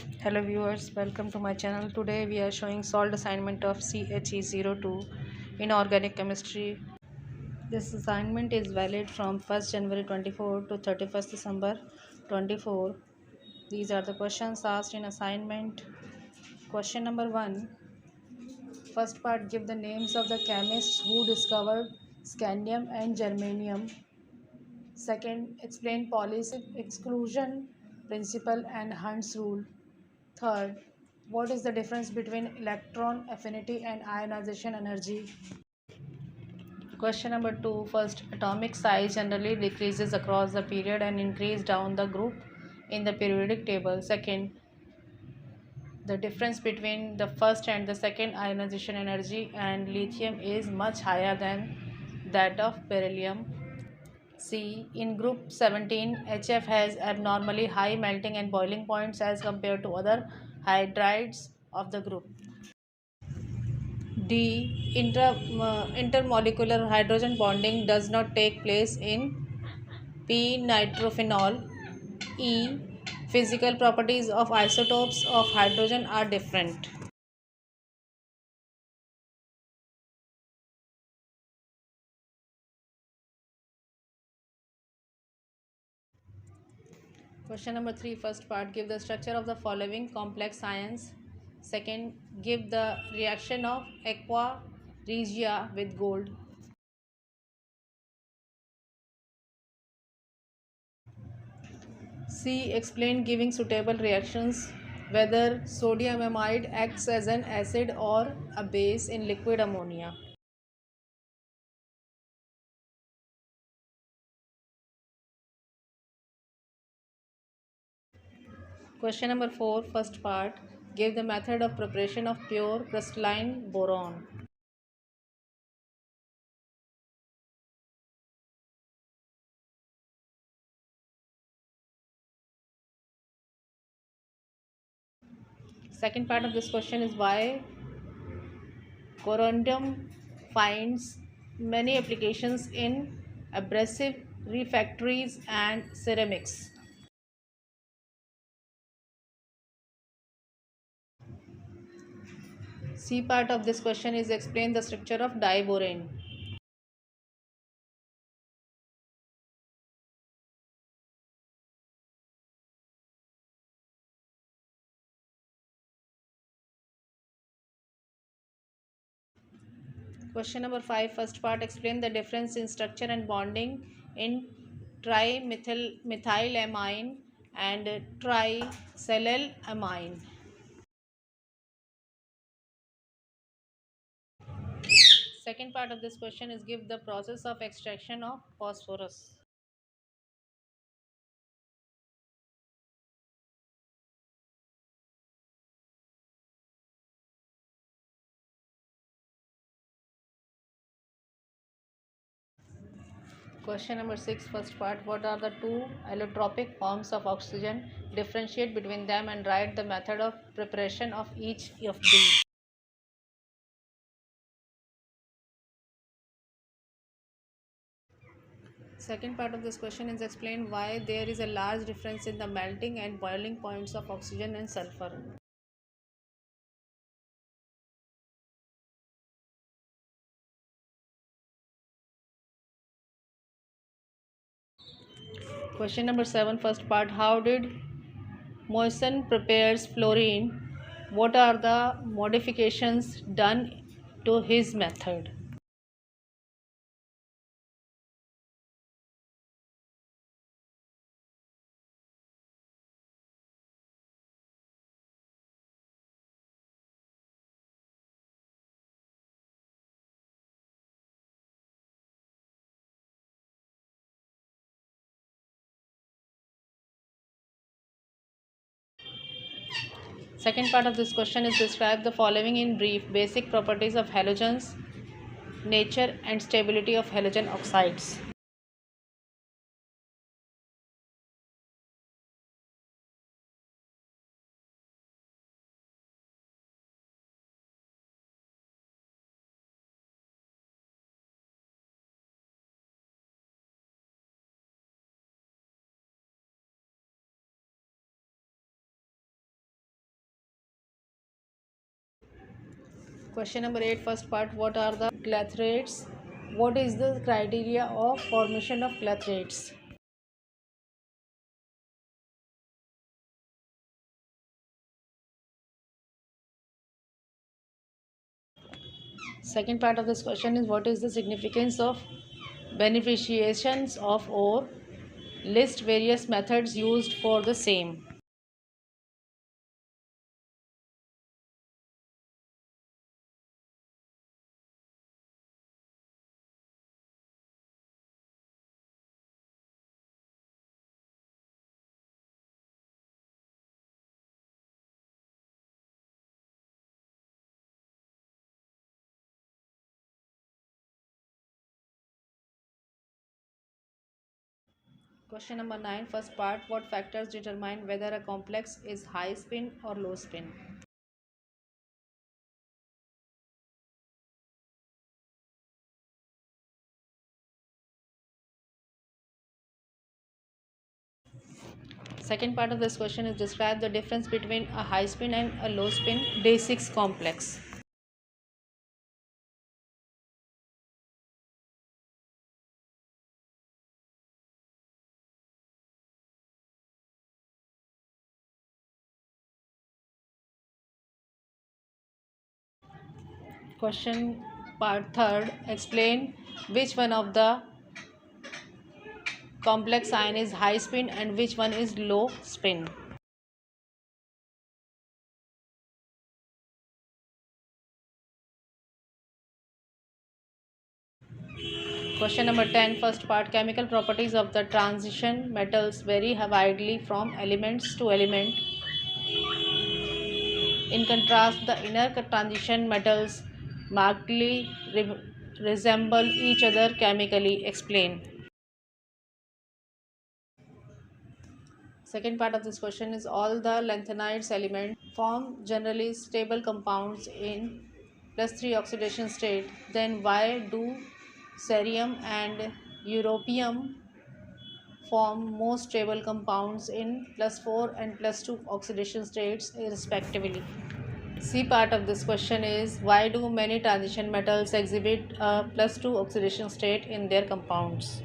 Hello viewers, welcome to my channel. Today we are showing solved assignment of che-02 in organic chemistry. This assignment is valid from 1st January 24 to 31st December 24. These are the questions asked in assignment. Question number 1. First part, give the names of the chemists who discovered scandium and germanium. Second, explain Pauli's exclusion principle and Hund's rule. Third, what is the difference between electron affinity and ionization energy? Question number 2. First, atomic size generally decreases across the period and increase down the group in the periodic table. Second, the difference between the first and the second ionization energy and lithium is much higher than that of beryllium. C. In group 17, HF has abnormally high melting and boiling points as compared to other hydrides of the group. D. Intermolecular hydrogen bonding does not take place in p-nitrophenol. E. Physical properties of isotopes of hydrogen are different. Question number 3, first part, give the structure of the following complex ions. Second, give the reaction of aqua regia with gold. C. Explain giving suitable reactions whether sodium amide acts as an acid or a base in liquid ammonia. Question number 4, first part, give the method of preparation of pure crystalline boron. Second part of this question is why corundum finds many applications in abrasive refractories and ceramics. C part of this question is explain the structure of diborane. Question number 5, first part, explain the difference in structure and bonding in trimethylamine and tricyclamine. Second part of this question is give the process of extraction of phosphorus. Question number 6, first part, what are the two allotropic forms of oxygen? Differentiate between them and write the method of preparation of each of these. Second part of this question is explain why there is a large difference in the melting and boiling points of oxygen and sulfur. Question number 7, first part, how did Moisen prepares fluorine? What are the modifications done to his method? Second part of this question is describe the following in brief: basic properties of halogens, nature and stability of halogen oxides. Question number 8, first part. What are the clathrates? What is the criteria of formation of clathrates? Second part of this question is what is the significance of beneficiations of ore? List various methods used for the same. Question number 9, first part. What factors determine whether a complex is high spin or low spin? Second part of this question is describe the difference between a high spin and a low spin day 6 complex. Question part third, explain which one of the complex ion is high spin and which one is low spin. Question number 10, first part. Chemical properties of the transition metals vary widely from elements to element. In contrast, the inner transition metals markedly resemble each other chemically. Explain. Second part of this question is all the lanthanides elements form generally stable compounds in +3 oxidation state. Then why do cerium and europium form most stable compounds in +4 and +2 oxidation states respectively? C part of this question is why do many transition metals exhibit a +2 oxidation state in their compounds?